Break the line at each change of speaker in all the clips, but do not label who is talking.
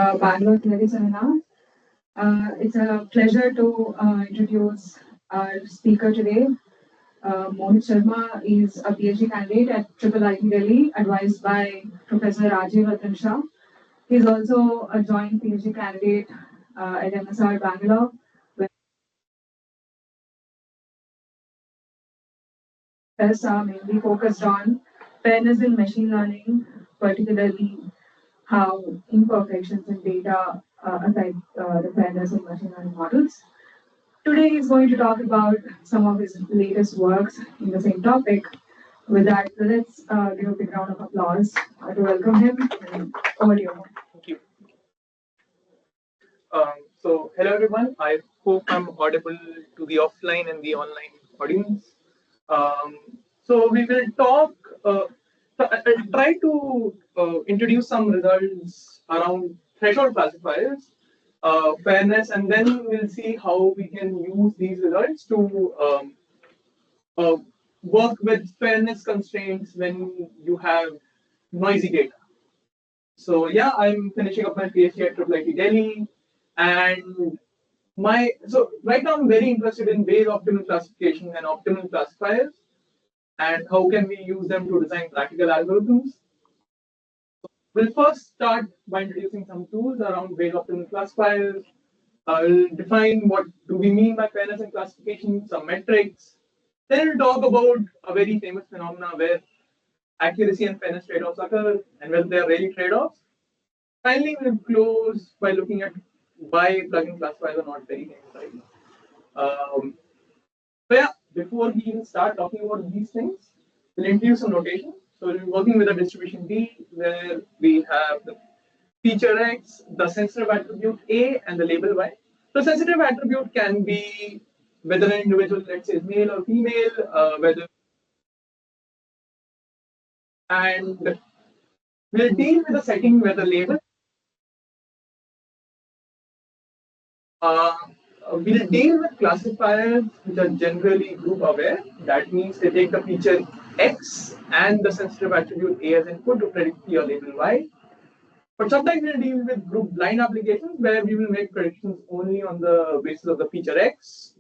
Bangalore theory seminar. It's a pleasure to introduce our speaker today. Mohit Sharma is a PhD candidate at IIIT Delhi, advised by Professor Rajiv Ratan Shah. He's also a joint PhD candidate at MSR Bangalore, where tests are mainly focused on fairness in machine learning, particularly how imperfections in data affect the fairness in machine learning models. Today he's going to talk about some of his latest works in the same topic. With that, let's give a big round of applause to welcome him. And over to you.
Thank you. Hello everyone. I hope I'm audible to the offline and the online audience. We will talk. I'll try to introduce some results around threshold classifiers, fairness, and then we'll see how we can use these results to uh, work with fairness constraints when you have noisy data. So yeah, I'm finishing up my PhD at IIIT Delhi, and right now I'm very interested in Bayes optimal classification and optimal classifiers, and how can we use them to design practical algorithms. We'll first start by introducing some tools around Bayes optimal classifiers. I'll define what do we mean by fairness in classification, some metrics. Then we'll talk about a very famous phenomena where accuracy and fairness trade-offs occur, and whether they are really trade-offs. Finally, we'll close by looking at why plugin classifiers are not very famous. So yeah, before we even start talking about these things, we'll introduce some notation. So we'll be working with a distribution D, where we have the feature X, the sensitive attribute A, and the label Y. The sensitive attribute can be whether an individual, let's say, is male or female, and we'll deal with a setting where the label we'll deal with classifiers which are generally group aware. That means they take the feature X and the sensitive attribute A as input to predict P or label Y. But sometimes we'll deal with group blind applications where we will make predictions only on the basis of the feature X.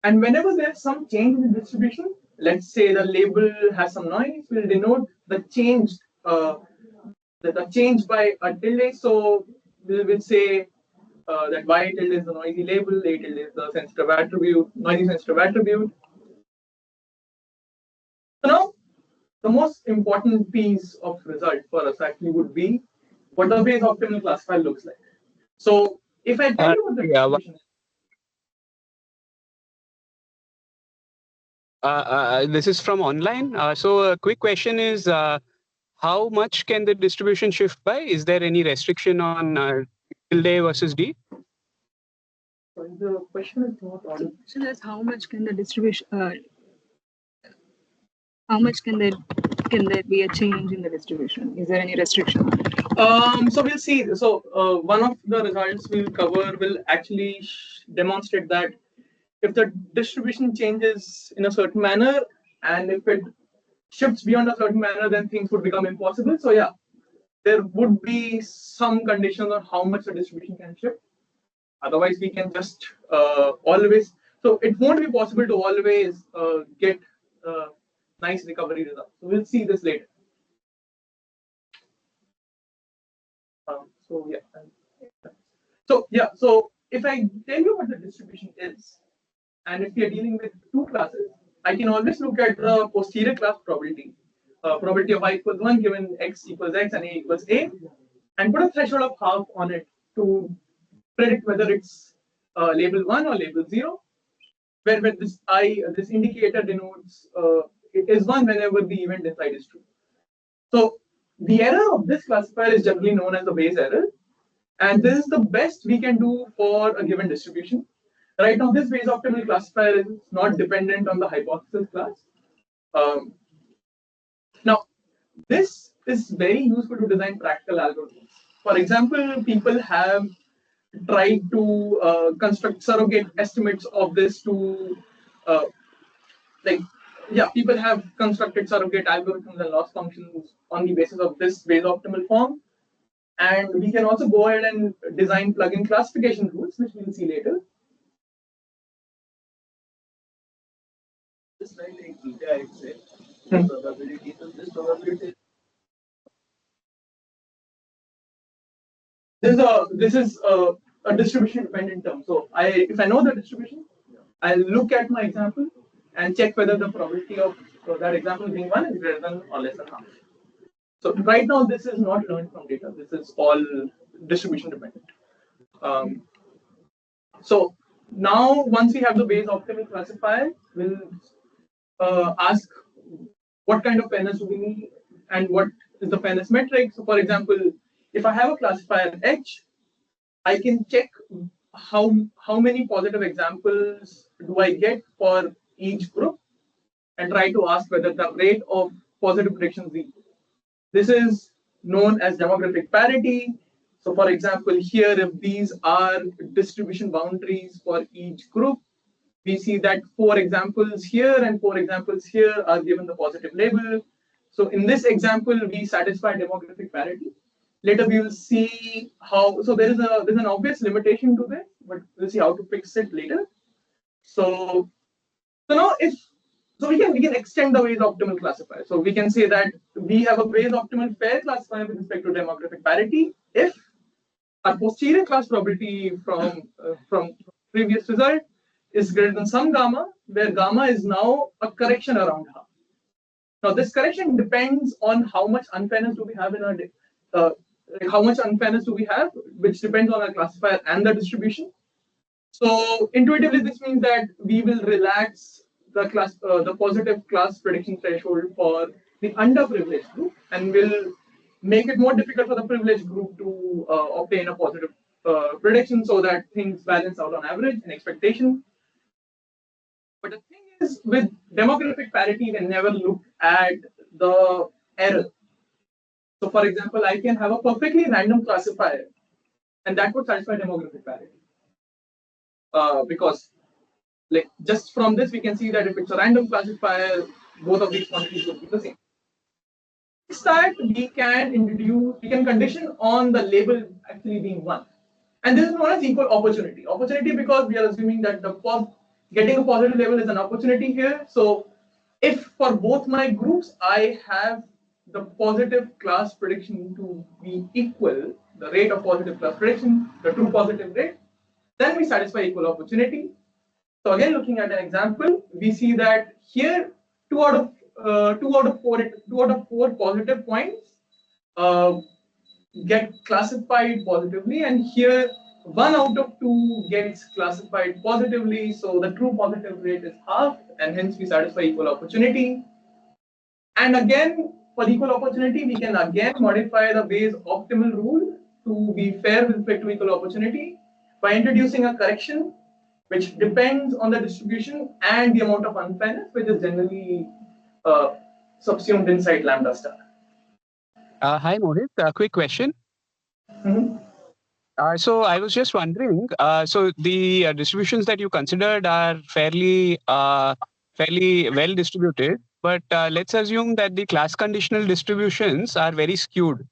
And whenever there's some change in the distribution, let's say the label has some noise, we'll denote the change by a tilde. So we'll say that Y tilde is the noisy label, A tilde is the sensitive attribute, noisy sensitive attribute. So now, the most important piece of result for us actually would be what the Bayes optimal classifier looks like. So if I tell you what the distribution is.
This is from online. So a quick question is, how much can the distribution shift by? Is there any restriction on tilde versus D?
So the question is not audible.
The question is how much can the distribution, how much can there be a change in the distribution? Is there any restriction?
So we'll see. So one of the results we'll cover will actually demonstrate that if the distribution changes in a certain manner, and if it shifts beyond a certain manner, then things would become impossible. So yeah, there would be some conditions on how much the distribution can shift. Otherwise, we can just always. So it won't be possible to always get nice recovery results. So we'll see this later. So if I tell you what the distribution is, and if we are dealing with two classes, I can always look at the posterior class probability, probability of I equals 1 given X equals X and A equals A, and put a threshold of half on it to predict whether it's label 1 or label 0, where this this indicator denotes it is 1 whenever the event inside is true. So the error of this classifier is generally known as the Bayes error, and this is the best we can do for a given distribution. Right now, this Bayes optimal classifier is not dependent on the hypothesis class. Now, this is very useful to design practical algorithms. For example, people have tried to construct surrogate estimates of this to, people have constructed surrogate algorithms and loss functions on the basis of this Bayes optimal form. And we can also go ahead and design plugin classification rules, which we'll see later.
Just like theta itself, the probability. So this probability.
This is a distribution dependent term. So if I know the distribution, I'll look at my example and check whether the probability of that example being 1 is greater than or less than half. So right now, this is not learned from data. This is all distribution dependent. So now, once we have the Bayes optimal classifier, we'll ask what kind of fairness do we need and what is the fairness metric. So for example, if I have a classifier H, I can check how many positive examples do I get for each group and try to ask whether the rate of positive predictions is equal. This is known as demographic parity. So for example, here, if these are distribution boundaries for each group, we see that 4 examples here and 4 examples here are given the positive label. So in this example, we satisfy demographic parity. Later we will see how. So there's an obvious limitation to this, but we'll see how to fix it later. So now we can extend the Bayes optimal classifier. So we can say that we have a Bayes optimal fair classifier with respect to demographic parity if our posterior class probability from previous result is greater than some gamma, where gamma is now a correction around half. Now, this correction depends on how much unfairness do we have in our how much unfairness do we have, which depends on our classifier and the distribution. So intuitively, this means that we will relax the positive class prediction threshold for the underprivileged group, and will make it more difficult for the privileged group to obtain a positive prediction, so that things balance out on average and expectation. But the thing is, with demographic parity, they never look at the error. So, for example, I can have a perfectly random classifier, and that would satisfy demographic parity. Because, like, just from this, we can see that if it's a random classifier, both of these quantities would be the same. That we can condition on the label actually being 1. And this is known as equal opportunity. Opportunity because we are assuming that getting a positive label is an opportunity here. So if for both my groups, I have the positive class prediction to be equal, the rate of positive class prediction, the true positive rate, then we satisfy equal opportunity. So again, looking at an example, we see that here 2 out of 4 positive points get classified positively, and here 1 out of 2 gets classified positively. So the true positive rate is half, and hence we satisfy equal opportunity. And again, for equal opportunity, we can again modify the Bayes optimal rule to be fair with respect to equal opportunity by introducing a correction which depends on the distribution and the amount of unfairness, which is generally subsumed inside lambda star.
Hi, Mohit. Quick question.
Mm-hmm.
So I was just wondering, so the distributions that you considered are fairly well distributed, but let's assume that the class conditional distributions are very skewed.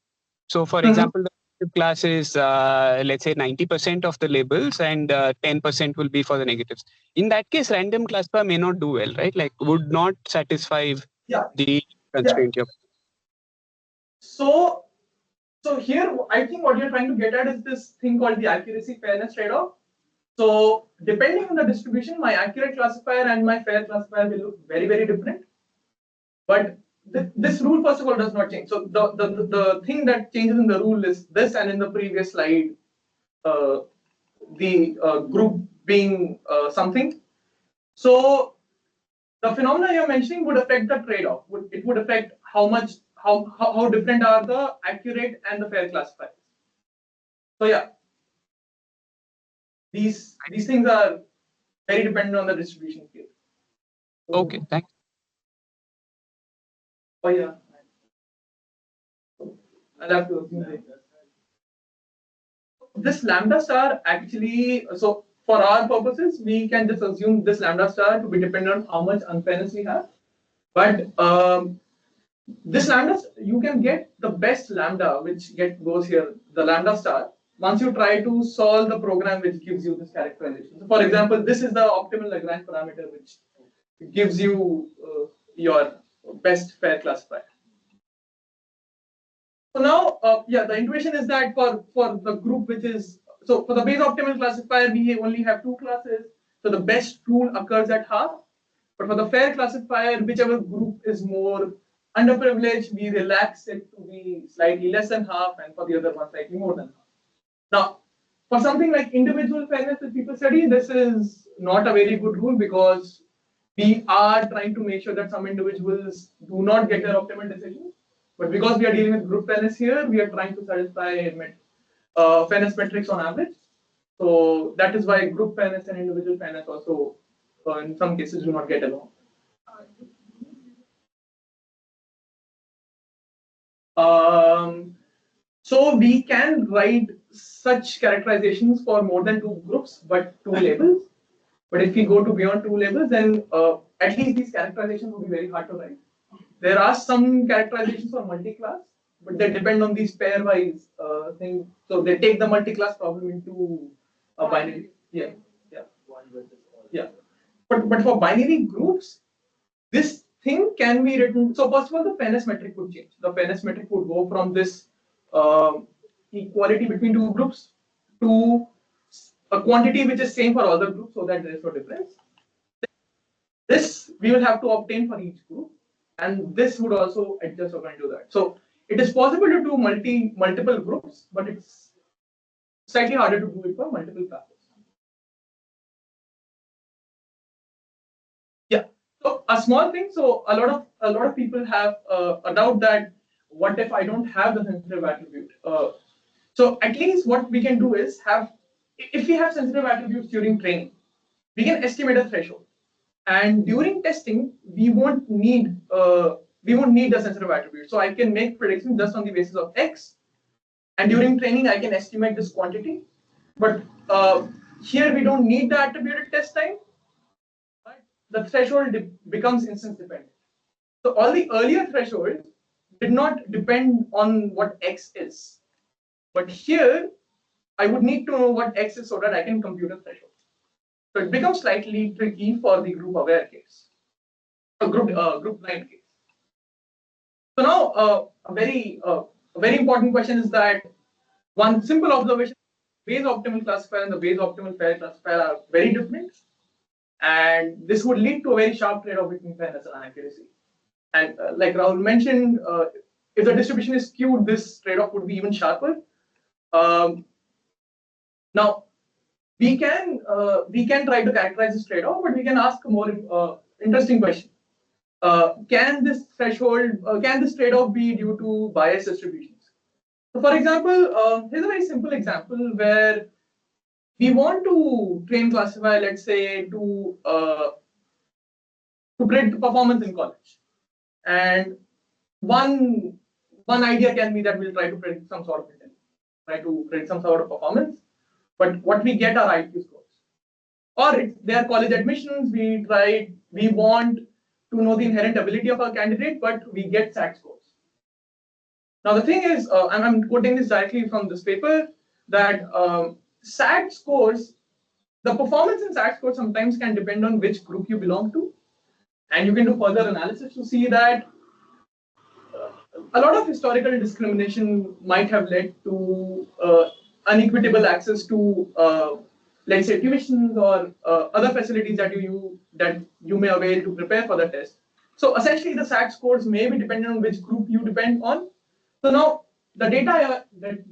So for example, the positive class is, let's say 90% of the labels, and 10% will be for the negatives. In that case, random classifier may not do well, right? Like would not satisfy the constraint.
Yeah. So here, I think what you're trying to get at is this thing called the accuracy fairness trade-off. So depending on the distribution, my accurate classifier and my fair classifier will look very, very different. But this rule, first of all, does not change. So the thing that changes in the rule is this, and in the previous slide, the group being something. So the phenomena you're mentioning would affect the trade-off. It would affect how different are the accurate and the fair classifiers. So yeah, these things are very dependent on the distribution here. So,
okay, thanks.
Oh yeah, I'll have to assume that. This lambda star actually, so for our purposes, we can just assume this lambda star to be dependent on how much unfairness we have. But this lambda, you can get the best lambda, which goes here, the lambda star, once you try to solve the program which gives you this characterization. So for example, this is the optimal Lagrange parameter which gives you your best fair classifier. So now, yeah, the intuition is that for the group which is, so for the base optimal classifier, we only have two classes. So the best rule occurs at half. But for the fair classifier, whichever group is more underprivileged, we relax it to be slightly less than half, and for the other one, slightly more than half. Now, for something like individual fairness that people study, this is not a very good rule because we are trying to make sure that some individuals do not get their optimal decisions. But because we are dealing with group fairness here, we are trying to satisfy fairness metrics on average. So that is why group fairness and individual fairness also, in some cases, do not get along. So we can write such characterizations for more than two groups, but two labels. But if we go to beyond two labels, then at least these characterizations will be very hard to write. There are some characterizations for multi-class, but they depend on these pairwise thing. So they take the multi-class problem into a binary. Yeah, yeah, yeah. But for binary groups, this thing can be written. So first of all, the fairness metric would change. The fairness metric would go from this equality between two groups to a quantity which is same for all the groups, so that there is no difference. This we will have to obtain for each group, and this would also adjust according to that. So it is possible to do multiple groups, but it's slightly harder to do it for multiple classes. Yeah. So a small thing. So a lot of people have a doubt that what if I don't have the sensitive attribute? So at least what we can do is have, if we have sensitive attributes during training, we can estimate a threshold. And during testing, we won't need the sensitive attribute. So I can make predictions just on the basis of X. And during training, I can estimate this quantity. But here we don't need the attributed test time. But the threshold becomes instance dependent. So all the earlier thresholds did not depend on what X is. But here, I would need to know what X is so that I can compute a threshold. So it becomes slightly tricky for the group aware case, a group blind case. So now a very important question is that one simple observation: Bayes optimal classifier and the Bayes optimal fair classifier are very different, and this would lead to a very sharp trade-off between fairness and accuracy. And like Rahul mentioned, if the distribution is skewed, this trade-off would be even sharper. Now, we can try to characterize this trade-off, but we can ask a more interesting question. Can this trade-off be due to bias distributions? So for example, here's a very simple example where we want to train classify, let's say, to predict performance in college. And one idea can be that we'll try to predict some sort of intelligence, try to predict some sort of performance, but what we get are IQ scores. Or if they are college admissions, we want to know the inherent ability of our candidate, but we get SAT scores. Now the thing is, I'm quoting this directly from this paper, that SAT scores, the performance in SAT scores sometimes can depend on which group you belong to, and you can do further analysis to see that a lot of historical discrimination might have led to unequitable access to, let's say, tuitions or other facilities that you may avail to prepare for the test. So essentially, the SAT scores may be dependent on which group you depend on. So now the data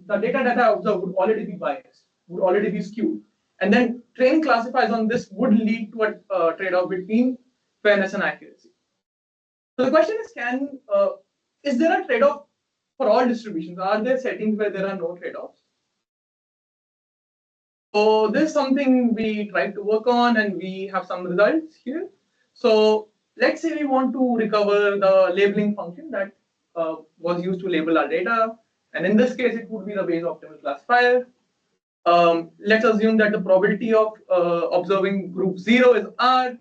that I observe would already be biased, would already be skewed, and then training classifiers on this would lead to a trade-off between fairness and accuracy. So the question is, is there a trade-off for all distributions? Are there settings where there are no trade-offs? So this is something we tried to work on, and we have some results here. So let's say we want to recover the labeling function that was used to label our data, and in this case, it would be the Bayes optimal classifier. Let's assume that the probability of observing group 0 is R,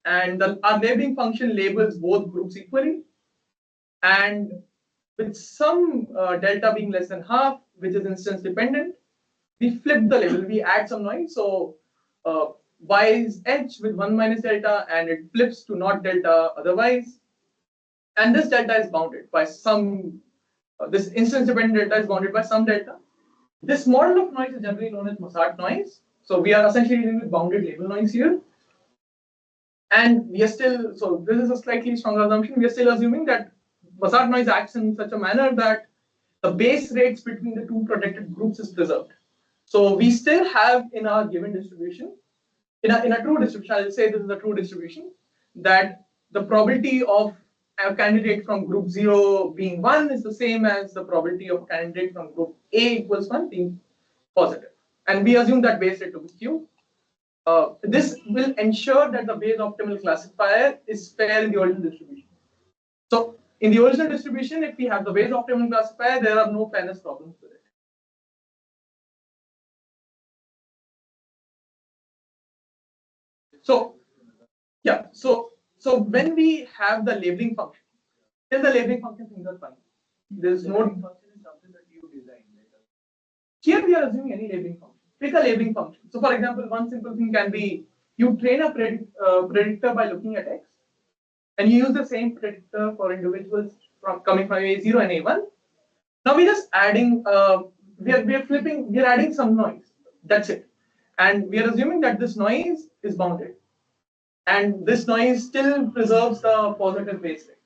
and our labeling function labels both groups equally. and with some delta being less than half, which is instance dependent, we flip the label, we add some noise. So y is h with 1 minus delta, and it flips to not delta otherwise. And this delta is bounded by some, this instance dependent delta is bounded by some delta. This model of noise is generally known as Mozart noise. So we are essentially dealing with bounded label noise here. And we are still, so this is a slightly stronger assumption, we are still assuming that Mozart noise acts in such a manner that the base rates between the two protected groups is preserved. So we still have in our given distribution, in a true distribution, I'll say this is a true distribution, that the probability of a candidate from group 0 being 1 is the same as the probability of a candidate from group A equals 1 being positive. And we assume that base rate to be Q. This will ensure that the Bayes optimal classifier is fair in the original distribution. So in the original distribution, if we have the Bayes optimal classifier, there are no fairness problems with it. So yeah, so when we have the labeling function, then the labeling function things are fine. There's no
function is something that you design.
Here we are assuming any labeling function. Pick a labeling function. So for example, one simple thing can be you train a predictor by looking at x, and you use the same predictor for individuals coming from A0 and A1. Now we're just adding, we are adding some noise. That's it. And we are assuming that this noise is bounded. And this noise still preserves the positive base rate.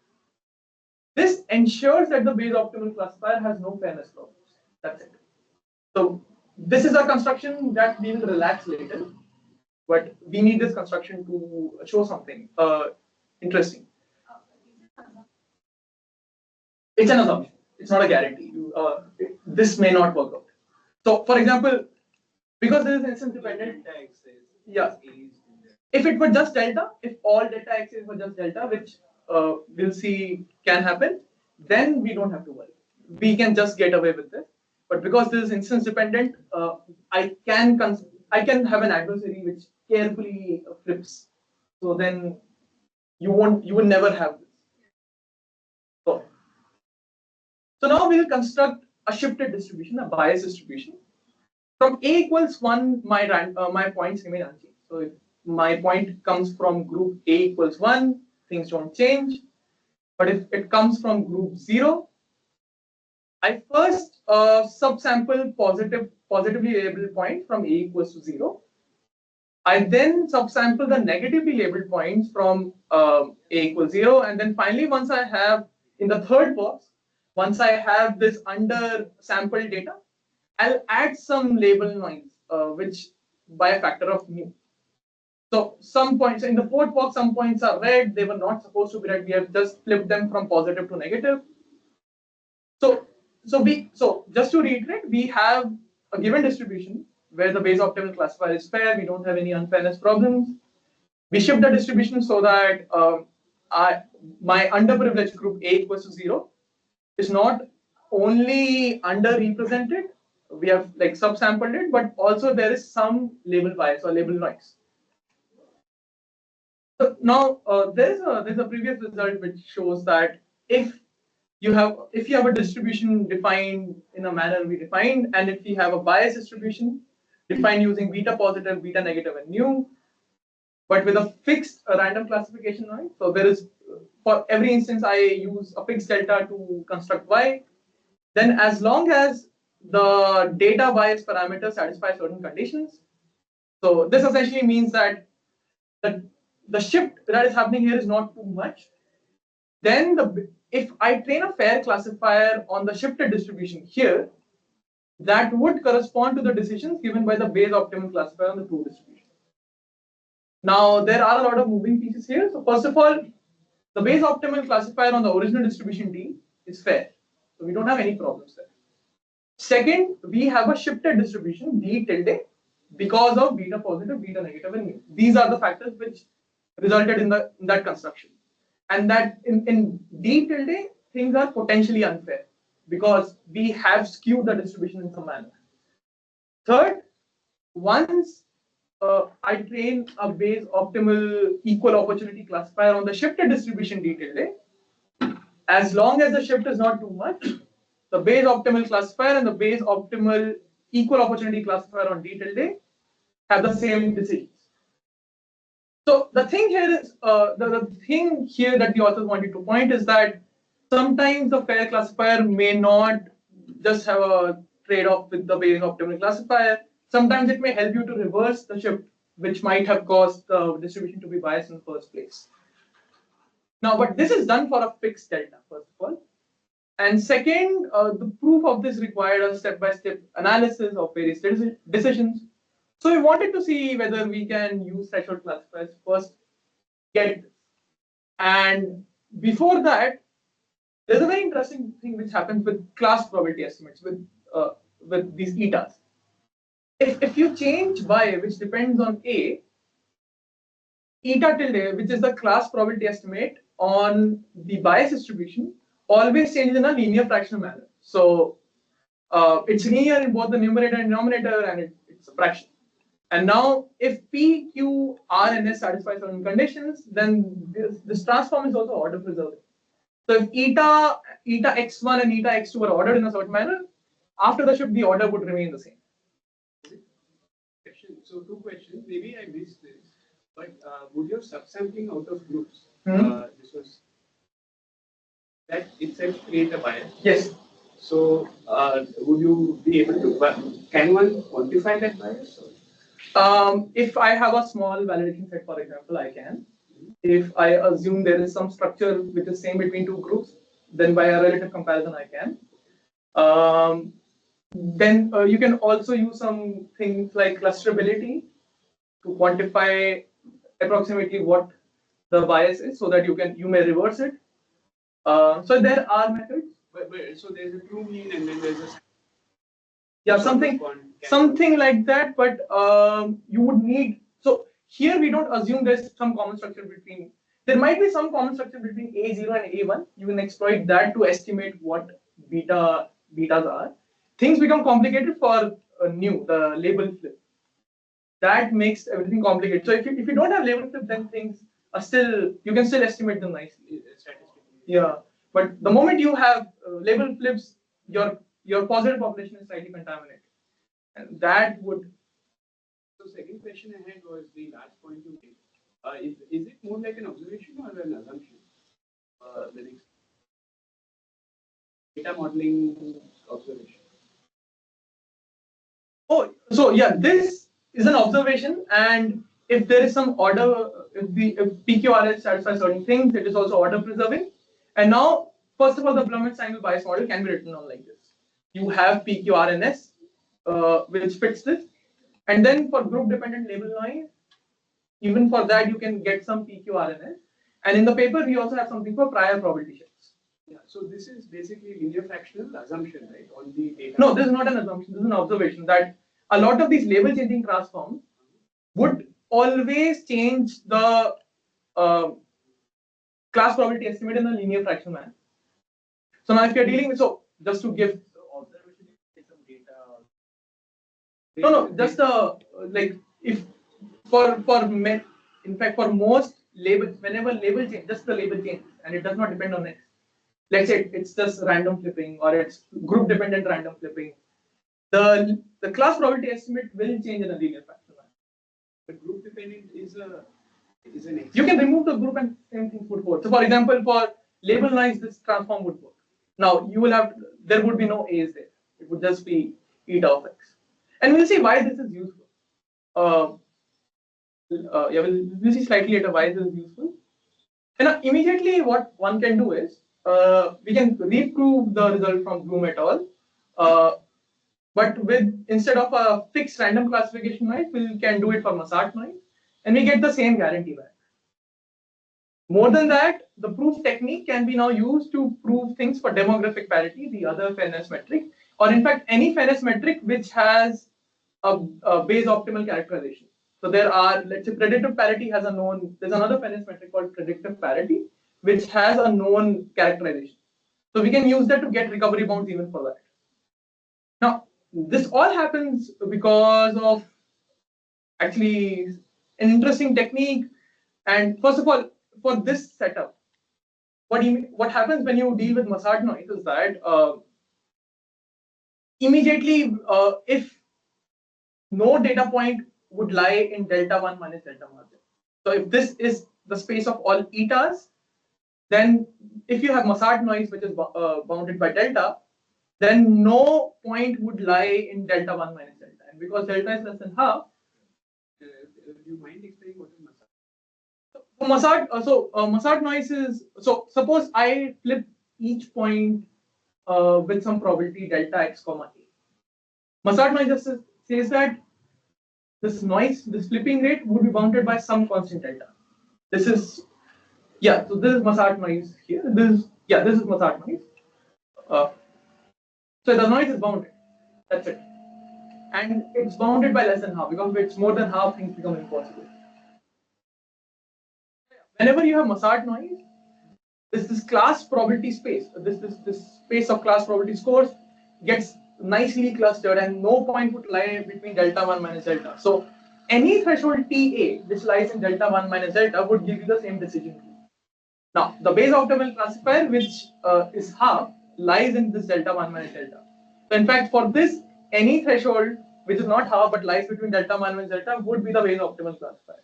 This ensures that the Bayes optimal classifier has no fairness problems. That's it. So this is a construction that we will relax later, but we need this construction to show something interesting. It's an assumption. It's not a guarantee. This may not work out. So, for example, because this is instance dependent, yeah. If it were just delta, if all delta x's were just delta, which we'll see can happen, then we don't have to worry. We can just get away with this. But because this is instance dependent, I can have an adversary which carefully flips. So then you will never have this. So now we will construct a shifted distribution, a bias distribution. From A equals 1, my points remain unchanged. So if my point comes from group A equals 1, things don't change. But if it comes from group 0, I first subsample positively labeled point from A equals to 0. I then subsample the negatively labeled points from A equals 0. And then finally, once I have in the third box, once I have this under sampled data, I'll add some label noise, which by a factor of mu. So some points in the fourth box, some points are red. They were not supposed to be red. We have just flipped them from positive to negative. So just to reiterate, we have a given distribution where the Bayes optimal classifier is fair. We don't have any unfairness problems. We shift the distribution so that my underprivileged group A equals to 0 is not only underrepresented, we have like subsampled it, but also there is some label bias or label noise. So now there's a previous result which shows that if you have a distribution defined in a manner we defined, and if we have a bias distribution defined using beta positive, beta negative, and nu, but with a fixed random classification noise. So there is, for every instance, I use a fixed delta to construct y. Then as long as the data bias parameter satisfies certain conditions, so this essentially means that the shift that is happening here is not too much. Then if I train a fair classifier on the shifted distribution here, that would correspond to the decisions given by the Bayes optimal classifier on the true distribution. Now there are a lot of moving pieces here. So first of all, the Bayes optimal classifier on the original distribution D is fair. So we don't have any problems there. Second, we have a shifted distribution D tilde because of beta positive, beta negative, and mu. These are the factors which resulted in that construction. And that in D tilde, things are potentially unfair because we have skewed the distribution in some manner. Third, once I train a Bayes optimal equal opportunity classifier on the shifted distribution D tilde, as long as the shift is not too much, the base optimal classifier and the base optimal equal opportunity classifier on D tilde have the same decisions. So the thing here is, the thing here that the authors wanted to point is that sometimes the fair classifier may not just have a trade-off with the base optimal classifier. Sometimes it may help you to reverse the shift, which might have caused the distribution to be biased in the first place. Now, but this is done for a fixed delta, first of all. And second, the proof of this required a step-by-step analysis of various decisions. So we wanted to see whether we can use threshold classifiers first, get this. And before that, there's a very interesting thing which happens with class probability estimates with these etas. If you change y, which depends on a, eta tilde, which is the class probability estimate on the bias distribution, always changes in a linear fractional manner. So it's linear in both the numerator and denominator, and it's a fraction. And now, if P, Q, R, and S satisfy certain conditions, then this transform is also order preserving. So if eta x1 and eta x2 are ordered in a certain manner, after the shift, the order would remain the same.
So two questions. Maybe I missed this, but would your subsampling out of groups, this was that itself create a bias?
Yes.
So would you be able to? Can one quantify that bias?
If I have a small validation set, for example, I can. If I assume there is some structure which is same between two groups, then by a relative comparison, I can. Then you can also use some things like clusterability to quantify approximately what the bias is, so that you may reverse it. So there are methods.
But so there's a true mean, and then there's
a something like that. But you would need, so here we don't assume there's some common structure between. There might be some common structure between A0 and A1. You can exploit that to estimate what betas are. Things become complicated for the label flip. That makes everything complicated. So if you don't have label flip, then things are you can still estimate them nicely statistically. Yeah, but the moment you have label flips, your positive population is slightly contaminated, and that would.
So second question I had was the last point you made. Is it more like an observation or an assumption? The next data modeling observation.
Oh, so yeah, this is an observation, and if there is some order, if PQRS satisfies certain things, it is also order preserving. And now, first of all, the Blumenstein bias model can be written on like this. You have PQRNS, which fits this, and then for group dependent label noise, even for that you can get some PQRNS. And in the paper, we also have something for prior probability shifts.
Yeah, so this is basically linear fractional assumption, right, on the data?
No, this is not an assumption. This is an observation that a lot of these label changing transforms would always change the class probability estimate in a linear fractional manner. So now if you're dealing with, so just to give
observation is some data.
No, just like if in fact for most labels, whenever label change, just the label changes and it does not depend on X. Let's say it's just random flipping or it's group dependent random flipping. The class probability estimate will change in a linear fractional manner.
But group dependent is an X.
You can remove the group and same thing would work. So for example, for label noise, this transform would work. Now there would be no A's there. It would just be eta of X. And we'll see why this is useful. We'll see slightly later why this is useful. And immediately what one can do is, we can reprove the result from Bloom et al. But instead of a fixed random classification noise, we can do it for Massart noise, and we get the same guarantee back. More than that, the proof technique can be now used to prove things for demographic parity, the other fairness metric, or in fact any fairness metric which has a base optimal characterization. So there are, let's say, predictive parity has a known. There's another fairness metric called predictive parity, which has a known characterization. So we can use that to get recovery bounds even for that. Now, this all happens because of actually an interesting technique. And first of all, for this setup, what happens when you deal with Massard noise is that immediately if no data point would lie in delta 1 minus delta margin. So if this is the space of all etas, then if you have Massard noise which is bounded by delta, then no point would lie in delta 1 minus delta. And because delta is less than half,
Do you mind explaining what is massage?
Massard noise is, so suppose I flip each point with some probability delta x comma a. Massard noise just says that this noise, this flipping rate would be bounded by some constant delta. This is, yeah, so this is Massard noise here. This is Massard noise. So the noise is bounded. That's it. And it's bounded by less than half, because if it's more than half, things become impossible. Whenever you have Massard noise, this class probability space, this space of class probability scores gets nicely clustered, and no point would lie between delta 1 minus delta. So any threshold TA which lies in delta 1 minus delta would give you the same decision tree. Now the base optimal classifier, which is half, lies in this delta 1 minus delta. So in fact, for this, any threshold which is not half but lies between delta 1 minus delta would be the base optimal classifier.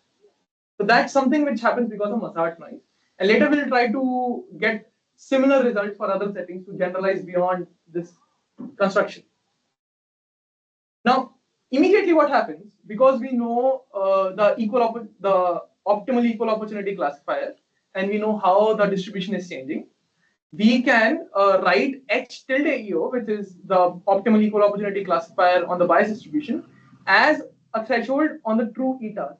So that's something which happens because of Massard noise. And later we'll try to get similar results for other settings to generalize beyond this construction. Now, immediately what happens, because we know the optimal equal opportunity classifier, and we know how the distribution is changing, we can write H tilde EO, which is the optimal equal opportunity classifier on the bias distribution, as a threshold on the true eta.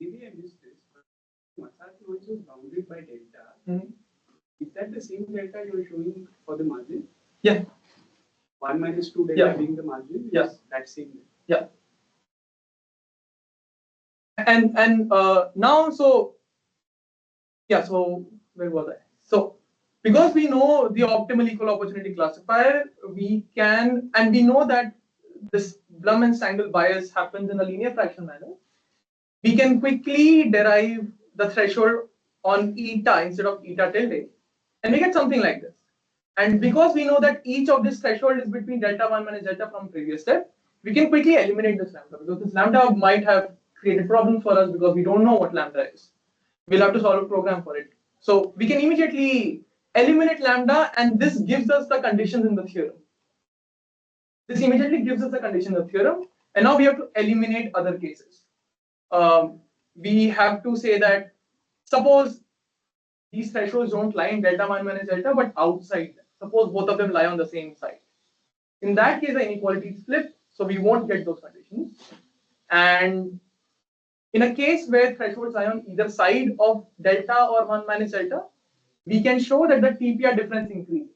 Maybe I missed this, but massage noise is bounded by delta.
Mm-hmm.
Is that the same delta you're showing for the margin?
Yeah.
1 minus 2 delta being the margin?
Yeah.
That same delta.
Yeah. And now, so where was I? So because we know the optimal equal opportunity classifier, we can, and we know that this Blum and Stangl bias happens in a linear fraction manner, we can quickly derive the threshold on eta instead of eta tilde, and we get something like this. And because we know that each of this threshold is between delta 1 minus delta from previous step, we can quickly eliminate this lambda, because this lambda might have created problems for us because we don't know what lambda is. We'll have to solve a program for it. So we can immediately eliminate lambda, and this gives us the conditions in the theorem. This immediately gives us the condition of the theorem, and now we have to eliminate other cases. We have to say that suppose these thresholds don't lie in delta 1 minus delta but outside them. Suppose both of them lie on the same side. In that case, the inequality is flipped, so we won't get those conditions. And in a case where thresholds lie on either side of delta or 1 minus delta, we can show that the TPR difference increases.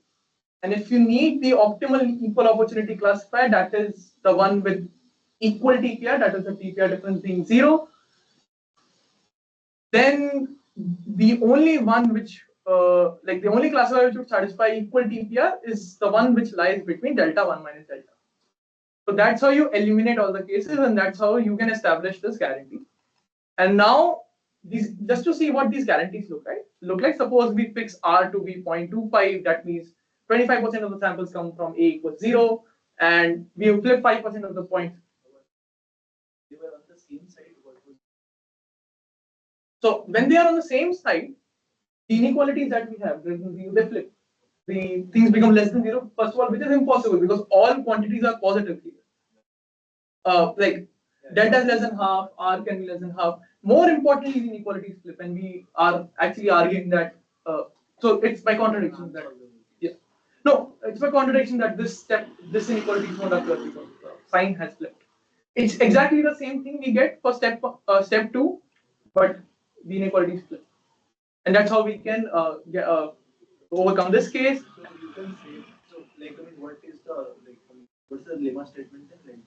And if you need the optimal equal opportunity classifier, that is the one with equal TPR, that is the TPR difference being 0, then the only one which, the only classifier which would satisfy equal TPR is the one which lies between delta 1 minus delta. So that's how you eliminate all the cases, and that's how you can establish this guarantee. And now, just to see what these guarantees look like, suppose we fix R to be 0.25, that means 25% of the samples come from A equals 0, and we flip 5% of the points.
They were on the same side.
So when they are on the same side, the inequalities that we have, they flip. The things become less than 0, first of all, which is impossible because all quantities are positive here. Delta is less than half, R can be less than half. More importantly, the inequalities flip, and we are actually arguing that. So it's by contradiction that. Yeah. No, it's by contradiction that this inequality is not occur because the sign has flipped. It's exactly the same thing we get for step 2, but the inequality is flipped, and that's how we can overcome this case.
You can say so. What's the lemma statement then?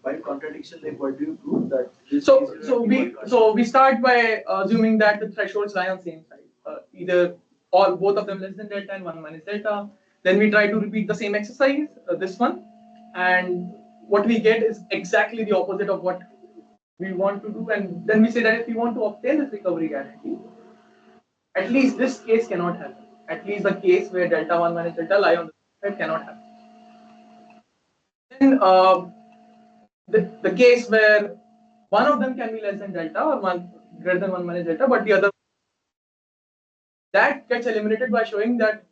By contradiction, what do you prove that?
So we start by assuming that the thresholds lie on same side, either or both of them less than delta and 1 minus delta. Then we try to repeat the same exercise, this one, and what we get is exactly the opposite of what we want to do. And then we say that if we want to obtain this recovery guarantee, At least this case cannot happen. At least the case where delta 1 minus delta lie on the side cannot happen. Then the case where one of them can be less than delta or one greater than 1 minus delta, but the other, that gets eliminated by showing that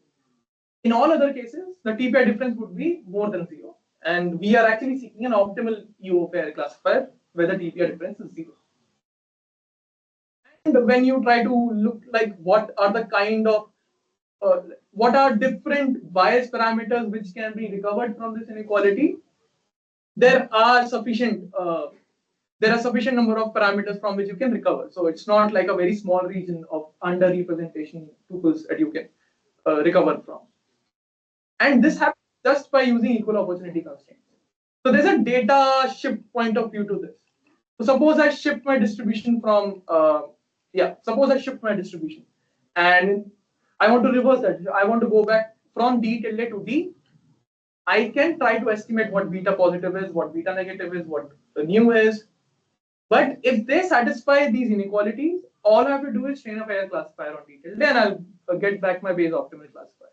in all other cases the TPI difference would be more than 0, and we are actually seeking an optimal U of A classifier where the TPI difference is 0. And when you try to look like what are the kind of what are different bias parameters which can be recovered from this inequality, there are sufficient number of parameters from which you can recover. So it's not like a very small region of underrepresentation tuples that you can recover from. And this happens just by using equal opportunity constraints. So there's a data shift point of view to this. So suppose I shift my distribution from suppose I shift my distribution and I want to reverse that. I want to go back from D tilde to D. I can try to estimate what beta positive is, what beta negative is, what the nu is. But if they satisfy these inequalities, all I have to do is train a fair classifier on D tilde, and I'll get back my base optimal classifier.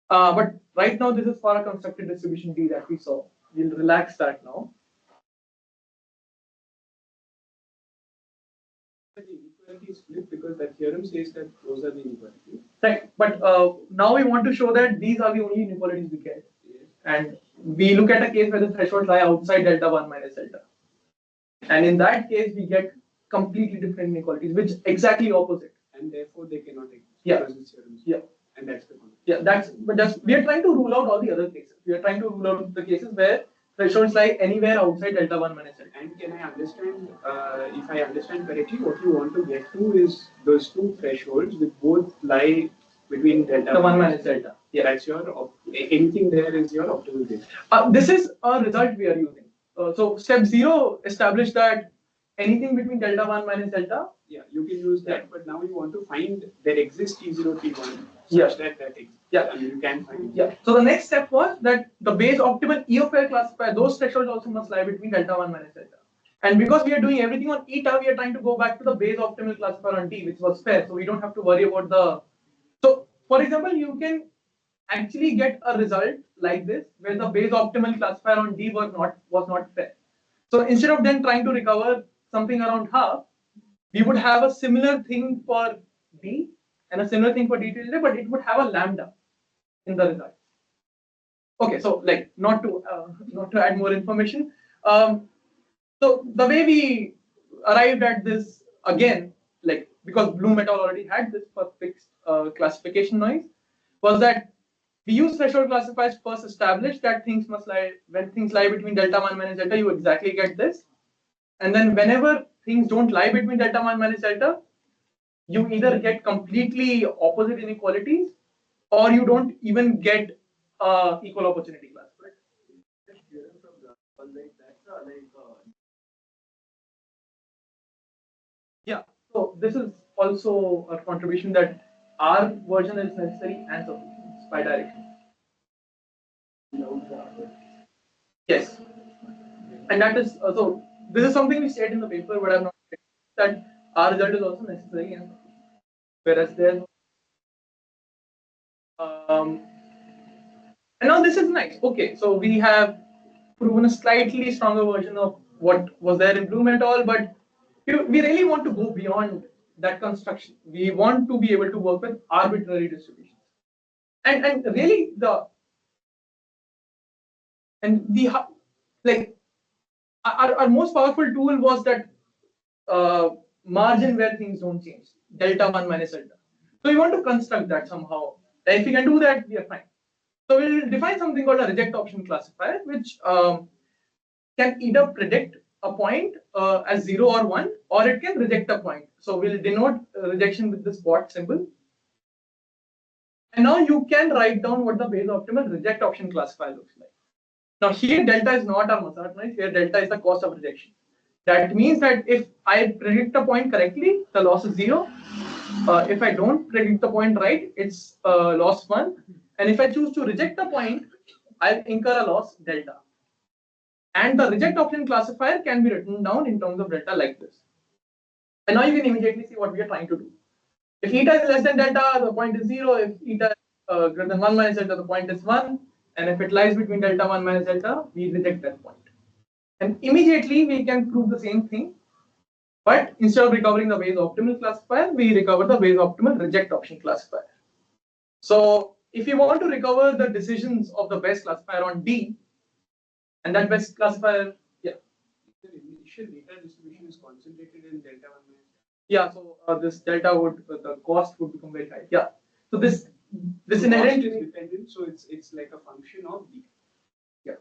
But right now, this is for a constructed distribution D that we saw. We'll relax that now.
The inequality is flipped because that theorem says that those are the inequalities.
Right, but now we want to show that these are the only inequalities we get.
Yes.
And we look at a case where the thresholds lie outside delta 1 minus delta. And in that case, we get completely different inequalities, which exactly opposite.
And therefore they cannot exist.
Yeah.
Because this theorem is
Yeah.
And that's the concept.
Yeah, we are trying to rule out all the other cases. We are trying to rule out the cases where thresholds lie anywhere outside delta 1 minus delta.
And can I understand, if I understand correctly, what you want to get to is those two thresholds which both lie between delta
The 1 minus delta. Yeah.
That's your, anything there is your optimal case.
This is a result we are using. So step 0 established that anything between delta 1 minus delta.
Yeah, you can use that, but now you want to find there exists T0, T1
Yeah.
such that exists.
Yeah.
And you can find it.
Yeah. So the next step was that the base optimal E of L classifier, those thresholds also must lie between delta 1 minus delta. And because we are doing everything on eta, we are trying to go back to the base optimal classifier on D, which was fair. So we don't have to worry about the. So for example, you can actually get a result like this where the base optimal classifier on D was not fair. So instead of then trying to recover something around half, we would have a similar thing for D and a similar thing for D tilde, but it would have a lambda in the result. Okay, so like not to add more information. So the way we arrived at this again, like because Bloom et al. Already had this for fixed classification noise, was that we use threshold classifiers first establish that things must lie when things lie between delta 1 minus delta, you exactly get this. And then whenever things don't lie between delta 1 minus delta, you either get completely opposite inequalities or you don't even get equal opportunity classifier. Yeah, so this is also a contribution that our version is necessary and sufficient. It's bidirectional. Yes, and that is so. This is something we said in the paper, but I'm not that our result is also necessary and whereas there's and now this is nice. Okay, so we have proven a slightly stronger version of what was there in Bloom et al. But we really want to go beyond that construction. We want to be able to work with arbitrary distributions, and really like our most powerful tool was that margin where things don't change, delta 1 minus delta. So we want to construct that somehow. If we can do that, we are fine. So we'll define something called a reject option classifier, which can either predict a point as 0 or 1, or it can reject a point. So we'll denote rejection with this bot symbol. And now you can write down what the base optimal reject option classifier looks like. Now here delta is not our Massart noise, here delta is the cost of rejection. That means that if I predict a point correctly, the loss is 0. If I don't predict the point right, it's loss 1. And if I choose to reject a point, I'll incur a loss delta. And the reject option classifier can be written down in terms of delta like this. And now you can immediately see what we are trying to do. If eta is less than delta, the point is 0. If eta is greater than 1 minus delta, the point is 1. And if it lies between delta 1 minus delta, we reject that point. And immediately we can prove the same thing. But instead of recovering the Bayes optimal classifier, we recover the Bayes optimal reject option classifier. So if you want to recover the decisions of the best classifier on D, and that best classifier, yeah.
The initial data distribution is concentrated in delta 1 minus.
Yeah, so this delta would, the cost would become very high. Yeah. So this
So
inherent
cost is dependent, so it's like a function of D.
Yeah.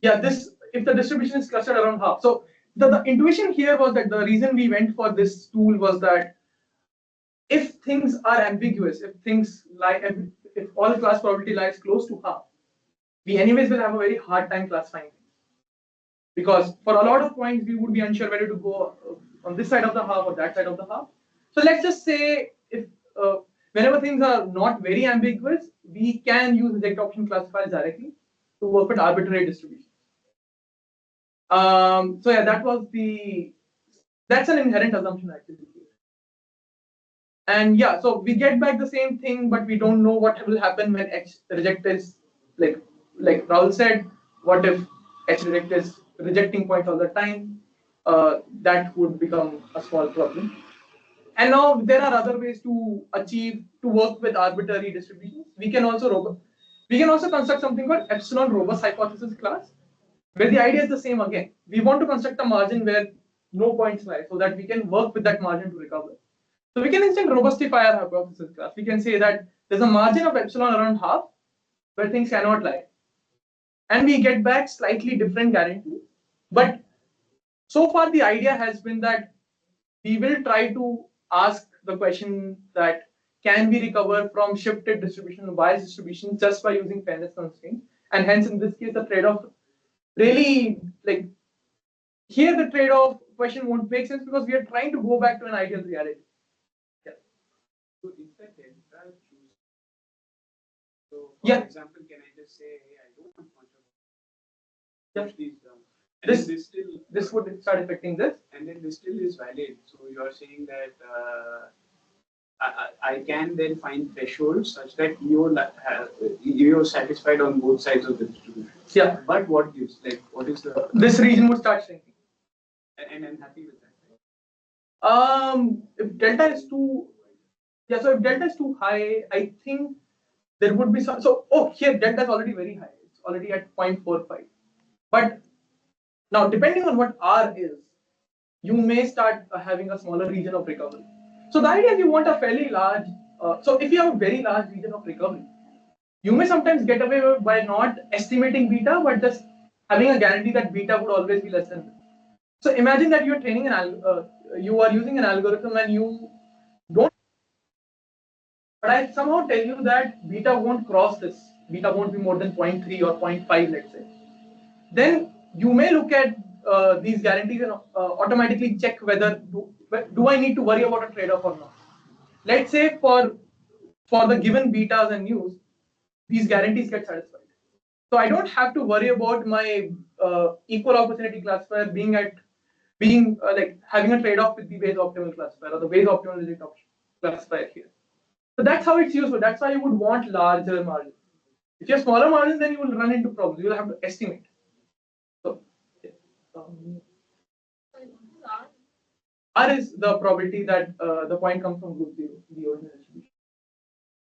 Yeah, this, if the distribution is clustered around half. So the intuition here was that the reason we went for this tool was that if things are ambiguous, if things lie, if all class probability lies close to half, we anyways will have a very hard time classifying things. Because for a lot of points, we would be unsure whether to go on this side of the half or that side of the half. So let's just say if whenever things are not very ambiguous, we can use reject option classifiers directly to work with arbitrary distributions. So yeah, that's an inherent assumption actually. And yeah, so we get back the same thing, but we don't know what will happen when H reject is like Rahul said. What if H reject is rejecting points all the time? That would become a small problem. And now there are other ways to work with arbitrary distributions. We can also construct something called epsilon robust hypothesis class, where the idea is the same again. We want to construct a margin where no points lie, so that we can work with that margin to recover. So we can instead robustify our hypothesis class. We can say that there's a margin of epsilon around half where things cannot lie. And we get back slightly different guarantees. But so far the idea has been that we will try to ask the question that can we recover from shifted distribution, bias distribution just by using fairness constraints? And hence in this case the trade-off really, like, here the trade-off question won't make sense because we are trying to go back to an ideal reality.
So if the delta choose, so for example, can I just say, hey, I don't want much of push these down, and
this would start affecting this,
and then this still is valid. So you are saying that I can then find thresholds such that you're satisfied on both sides of the distribution.
Yeah.
But what gives, like, what is the
this region would start shrinking,
and I'm happy with that. Right?
If delta is too, yeah, so if delta is too high, I think there would be some. So here delta is already very high. It's already at 0.45. But now, depending on what R is, you may start having a smaller region of recovery. So the idea is you want a fairly large. So if you have a very large region of recovery, you may sometimes get away by not estimating beta, but just having a guarantee that beta would always be less than this. So imagine that you're training you are using an algorithm and you don't. But I somehow tell you that beta won't cross this. Beta won't be more than 0.3 or 0.5, let's say. Then you may look at these guarantees and automatically check whether do I need to worry about a trade-off or not. Let's say for the given betas and news, these guarantees get satisfied. So I don't have to worry about my equal opportunity classifier being like having a trade-off with the Bayes optimal classifier or the Bayes optimal reject option classifier here. So that's how it's useful. That's why you would want larger margins. If you have smaller margins, then you will run into problems. You will have to estimate. So R is the probability that the point comes from group 0, the original distribution.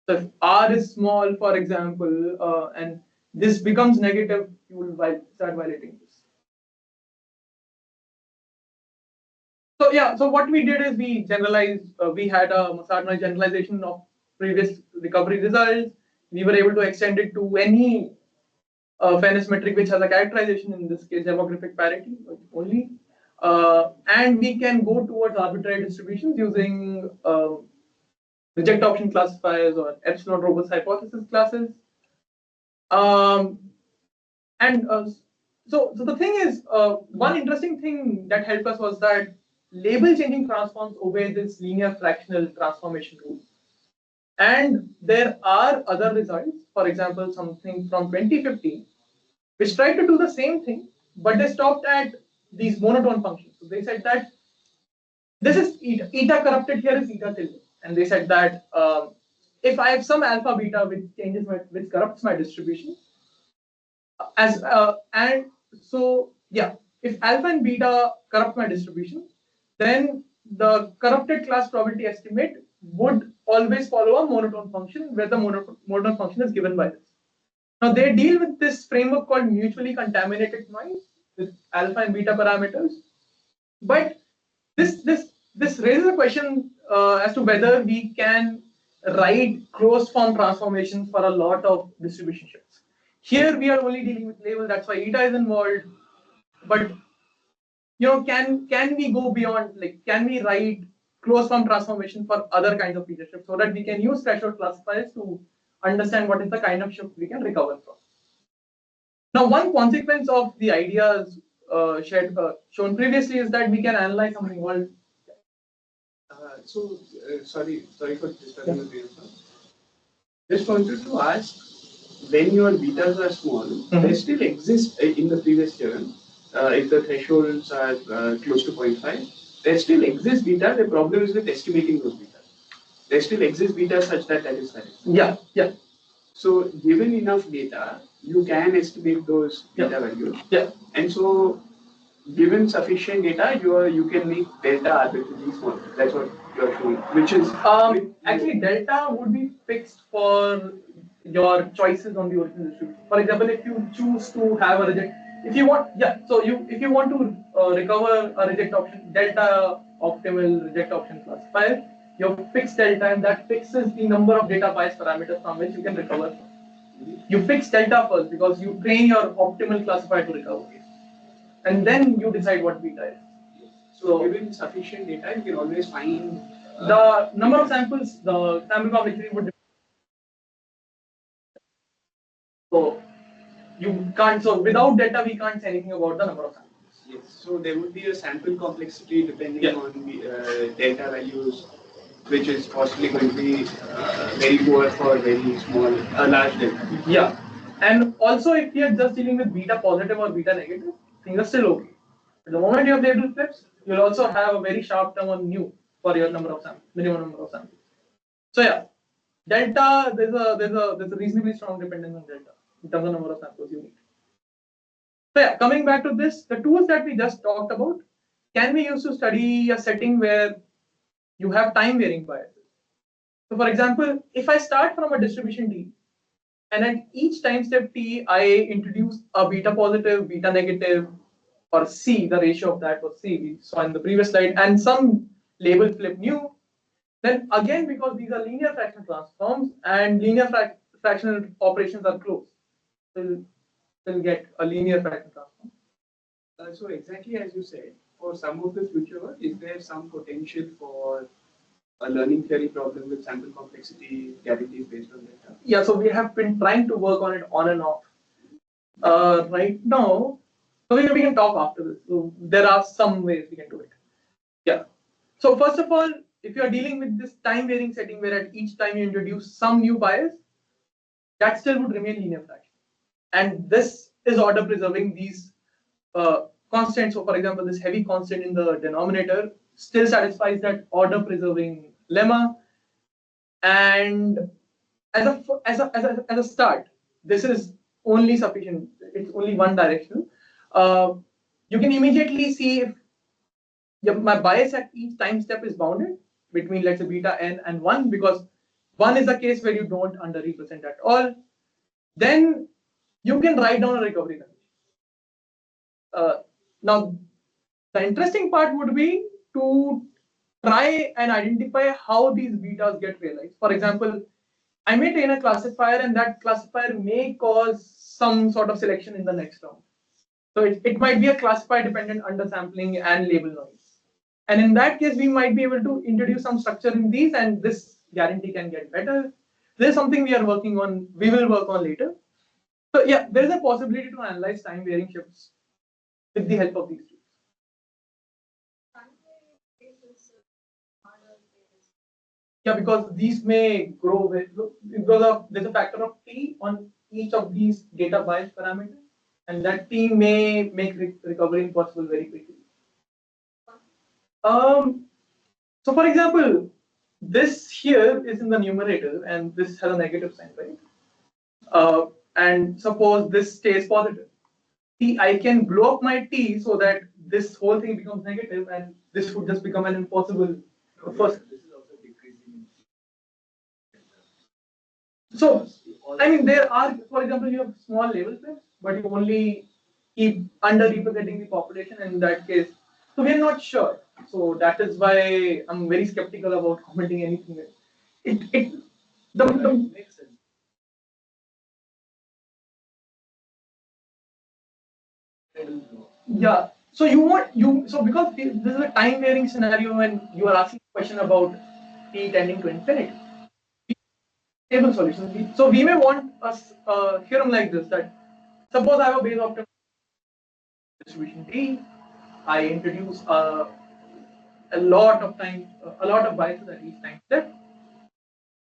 So if R is small, for example, and this becomes negative, you will start violating this. So yeah, so what we did is we generalized, we had a Mossad generalization of previous recovery results. We were able to extend it to any fairness metric which has a characterization, in this case demographic parity only. And we can go towards arbitrary distributions using reject option classifiers or epsilon robust hypothesis classes. So the thing is, one interesting thing that helped us was that label changing transforms obey this linear fractional transformation rule. And there are other results, for example, something from 2015, which tried to do the same thing, but they stopped at these monotone functions. So they said that this is eta. Eta corrupted here is eta tilde, and they said that if I have some alpha beta which corrupts my distribution, and so yeah, if alpha and beta corrupt my distribution, then the corrupted class probability estimate would always follow a monotone function where the monotone function is given by this. Now they deal with this framework called mutually contaminated noise with alpha and beta parameters, but this raises a question as to whether we can write closed form transformations for a lot of distribution shifts. Here we are only dealing with labels, that's why eta is involved. But can we go beyond? Like, can we write closed form transformation for other kinds of feature shifts so that we can use threshold classifiers to understand what is the kind of shift we can recover from? Now, one consequence of the ideas shown previously is that we can analyze something called.
Sorry for disturbing the previous one. Just wanted to ask, when your betas are small, they still exist in the previous theorem. If the thresholds are close to 0.5, there still exist beta. The problem is with estimating those betas. There still exist beta such that is valid.
Yeah.
So, given enough data, you can estimate those beta values.
Yeah.
And so, given sufficient data, you can make delta arbitrarily small. That's what you are showing. Which is
actually delta would be fixed for your choices on the original distribution. For example, if you choose to have a reject, if you want to recover a reject option, delta optimal reject option classifier, you have fixed delta, and that fixes the number of data bias parameters from which you can recover. You fix delta first because you train your optimal classifier to recover, and then you decide what beta is.
So, given sufficient data, you can always find
the number of samples, the sample complexity would. So you can't. So without data, we can't say anything about the number of samples.
Yes. So there would be a sample complexity depending on the delta values, which is possibly going to be very poor for very small, large delta.
Yeah. And also, if we are just dealing with beta positive or beta negative, things are still okay. But the moment you have label flips, you'll also have a very sharp term on nu for your number of samples, minimum number of samples. So yeah, delta there's a reasonably strong dependence on delta in terms of number of samples you need. So yeah, coming back to this, the tools that we just talked about can be used to study a setting where you have time varying biases. So for example, if I start from a distribution T, and at each time step T, I introduce a beta positive, beta negative, or C, the ratio of that was C, we saw in the previous slide, and some label flip nu, then again, because these are linear fractional transforms and linear fractional operations are closed, we'll get a linear fractional transform.
So exactly as you said, for some of the future work, is there some potential for a learning theory problem with sample complexity guarantees based on data?
Yeah, so we have been trying to work on it on and off. Right now, so we can talk after this. So there are some ways we can do it. Yeah. So first of all, if you are dealing with this time varying setting where at each time you introduce some new bias, that still would remain linear fraction. And this is order preserving these constants. So for example, this heavy constant in the denominator still satisfies that order preserving lemma. And as a start, this is only sufficient. It's only one directional. You can immediately see if my bias at each time step is bounded between, let's say, beta n and 1, because 1 is a case where you don't underrepresent at all. Then you can write down a recovery condition. Now, the interesting part would be to try and identify how these betas get realized. For example, I may train a classifier, and that classifier may cause some sort of selection in the next round. So it might be a classifier dependent undersampling and label noise. And in that case, we might be able to introduce some structure in these, and this guarantee can get better. This is something we are working on, we will work on later. So yeah, there is a possibility to analyze time varying shifts with the help of these tools. Yeah, because these may grow because there's a factor of T on each of these data bias parameters, and that T may make recovery possible very quickly. So for example, this here is in the numerator and this has a negative sign, right? And suppose this stays positive. I can blow up my t so that this whole thing becomes negative and this would just become an impossible first.
This is also decreasing.
So, I mean, there are, for example, you have small level pairs, but you only keep under representing the population in that case. So we are not sure. So that is why I'm very skeptical about commenting anything. The
Makes sense.
yeah. So so because this is a time varying scenario and you are asking a question about t tending to infinity. Stable solutions. So we may want a theorem like this that suppose I have a base optimal distribution T. I introduce a lot of time, a lot of biases at each time step.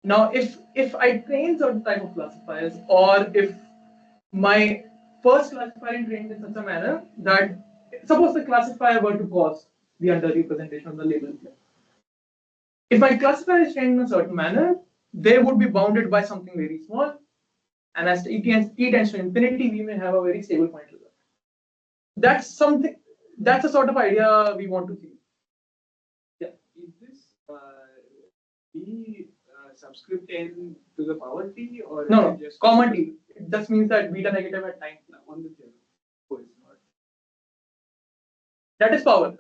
Now, if I train certain type of classifiers, or if my first classifier is trained in such a manner that suppose the classifier were to cause the underrepresentation of the label here. If my classifier is trained in a certain manner, they would be bounded by something very small, and as t tends to infinity, we may have a very stable point result. That's something. That's a sort of idea we want to see.
Yeah. Is this t subscript n to the power t or
No,
is it just
comma t. It just means that beta negative at time
on the theorem? Oh, it's not.
that is power.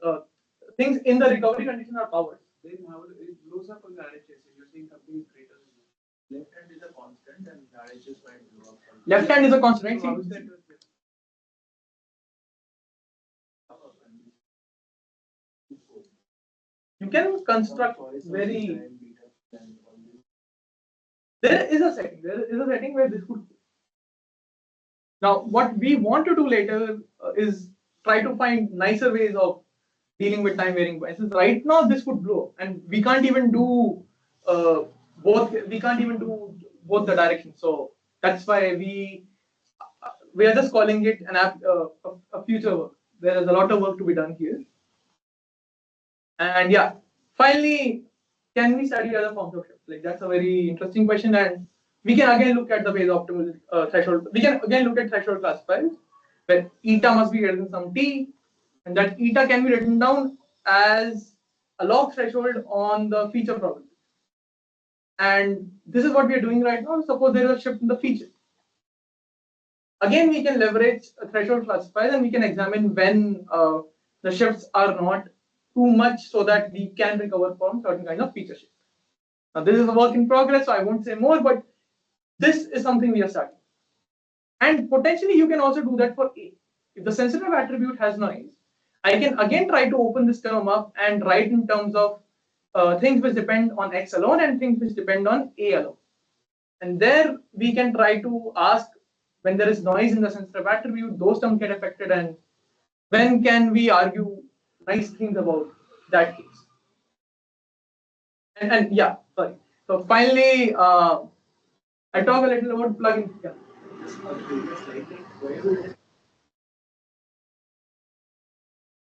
Things in the recovery condition are powered.
Then how it blows up on the RHS? You're saying something is greater than that.
Left hand is a constant and RHS might blow up.
Left hand is a constant.
So how is that?
You can construct very. There is a setting. There is a setting where this could. Now, what we want to do later is try to find nicer ways of dealing with time varying biases. Right now, this could blow, and we can't even do both. We can't even do both the directions. So that's why we are just calling it an a future work. There is a lot of work to be done here. And yeah, finally, can we study other forms of shifts? Like that's a very interesting question, and we can again look at the base optimal threshold. We can again look at threshold classifiers, where eta must be greater than some t, and that eta can be written down as a log threshold on the feature probability. And this is what we are doing right now. Suppose there is a shift in the feature. Again, we can leverage a threshold classifier and we can examine when the shifts are not too much so that we can recover from certain kind of feature shift. Now, this is a work in progress, so I won't say more, but this is something we are starting. And potentially, you can also do that for A. If the sensitive attribute has noise, I can again try to open this term up and write in terms of things which depend on X alone and things which depend on A alone. And there we can try to ask when there is noise in the sensitive attribute, those terms get affected, and when can we argue nice things about that case? And yeah, sorry. So finally, I talk a little about plugins. Yeah.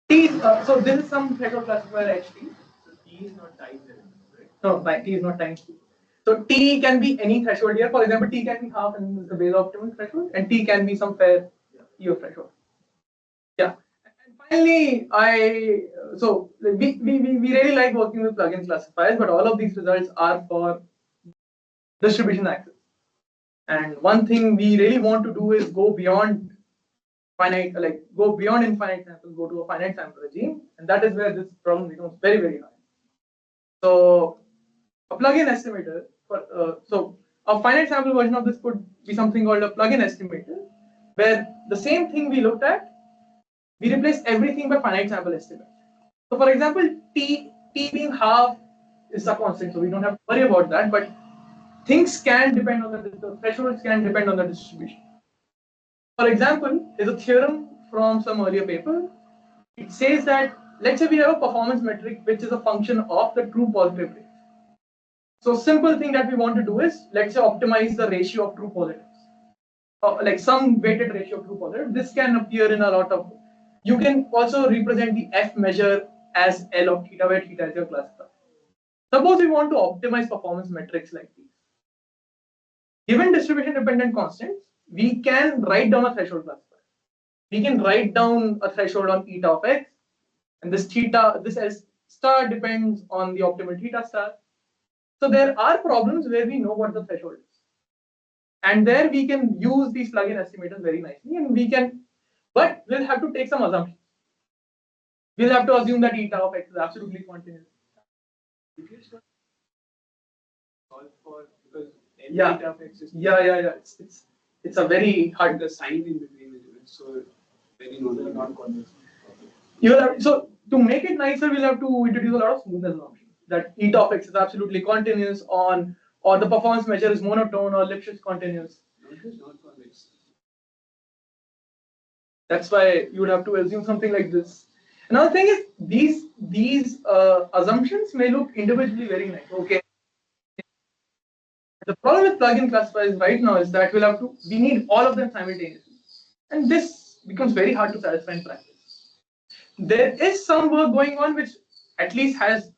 T, so this is some threshold classifier HT.
So T is not time element, right?
No, T is not time. So T can be any threshold here. For example, T can be half and this is the base optimal threshold, and T can be some fair EO threshold. Yeah. And finally, we really like working with plugin classifiers, but all of these results are for distribution access. And one thing we really want to do is go beyond infinite samples, go to a finite sample regime, and that is where this problem becomes very, very hard. So a plugin estimator, so a finite sample version of this could be something called a plugin estimator, where the same thing we looked at, we replace everything by finite sample estimate. So for example, t being half is a constant, so we don't have to worry about that, but things can depend on the thresholds can depend on the distribution. For example, there's a theorem from some earlier paper. It says that, let's say we have a performance metric which is a function of the true positive rate. So simple thing that we want to do is, let's say, optimize the ratio of true positives. Like some weighted ratio of true positives. This can appear in a lot of, you can also represent the F measure as L of theta, where theta is your classifier. Suppose we want to optimize performance metrics like these. Given distribution dependent constants, we can write down a threshold classifier. We can write down a threshold on eta of x, and this S star depends on the optimal theta star. So there are problems where we know what the threshold is. And there we can use these plugin estimators very nicely, and we can, but we'll have to take some assumptions. We'll have to assume that eta of x is absolutely continuous.
Solve for, because
Yeah.
eta of x is
Yeah. It's a very hard.
the sign in between the units, so very non-convex.
You'll have, so to make it nicer, we'll have to introduce a lot of smoothness assumptions. That eta of x is absolutely continuous on, or the performance measure is monotone, or Lipschitz continuous.
Non-convex.
That's why you would have to assume something like this. Another thing is these assumptions may look individually very nice. Okay. The problem with plugin classifiers right now is that we need all of them simultaneously, and this becomes very hard to satisfy in practice. There is some work going on which at least has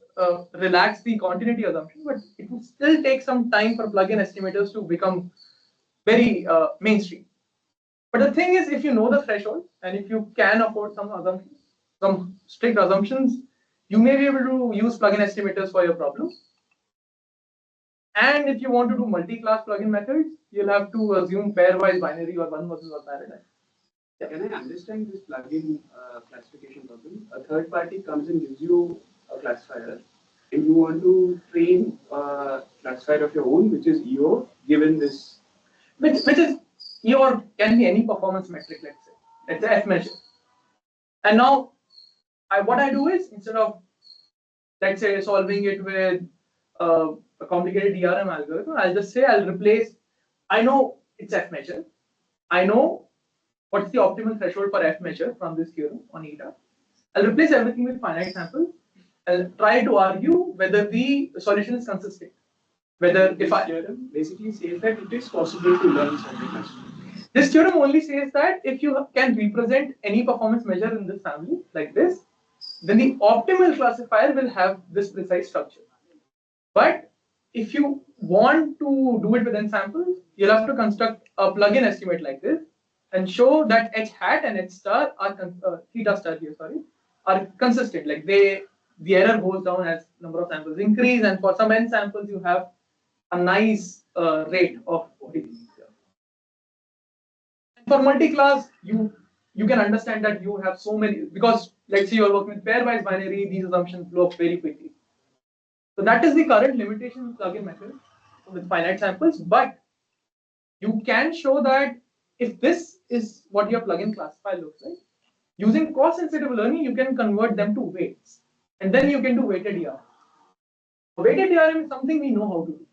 relaxed the continuity assumption, but it will still take some time for plugin estimators to become very mainstream. But the thing is, if you know the threshold and if you can afford some assumptions, some strict assumptions, you may be able to use plugin estimators for your problem. And if you want to do multi-class plugin methods, you'll have to assume pairwise binary or one versus one paradigm.
Yeah. Can I understand this plugin classification problem? A third party comes and gives you a classifier, and you want to train a classifier of your own, which is EO, given this.
Which is EO can be any performance metric, let's say F measure. And now, what I do is, instead of, let's say, solving it with a complicated DRM algorithm, I'll just say I'll replace, I know it's F measure. I know what's the optimal threshold for F measure from this theorem on eta. I'll replace everything with finite samples. I'll try to argue whether the solution is consistent. Whether if I
theorem basically says that it is possible to learn such a classifier.
This theorem only says that if you can represent any performance measure in this family like this, then the optimal classifier will have this precise structure. But if you want to do it with n samples, you'll have to construct a plugin estimate like this and show that h hat and h star are theta star here, sorry, are consistent. Like the error goes down as number of samples increase, and for some n samples you have a nice rate of ODD. For multi-class, you can understand that you have so many, because let's say you're working with pairwise binary, these assumptions blow up very quickly. So that is the current limitation with plugin methods with finite samples, but you can show that if this is what your plugin classifier looks like, using cost-sensitive learning, you can convert them to weights, and then you can do weighted DRM. Weighted DRM is something we know how to do.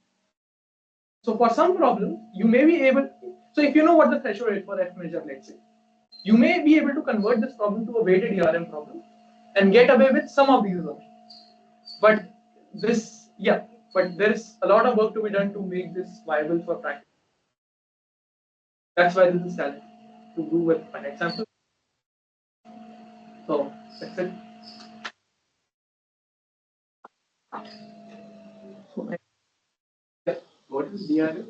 So for some problems, you may be able, so if you know what the threshold is for F measure, let's say, you may be able to convert this problem to a weighted DRM problem and get away with some of these assumptions. But there is a lot of work to be done to make this viable for practice. That's why this is challenging to do with finite samples. So that's it.
What is DRM?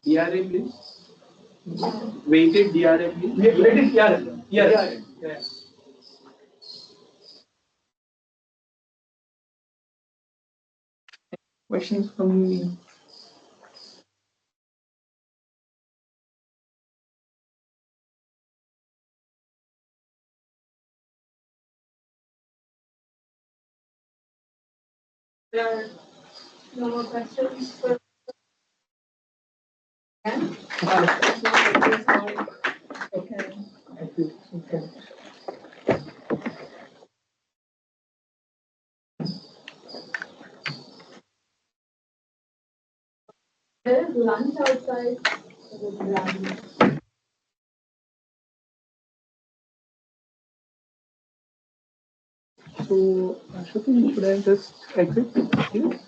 DRM is weighted DRM is
Weighted DRM. Yes. Yeah. Questions from me?
There are no more questions for Ken? Okay. There is lunch outside.
So, should I just exit here?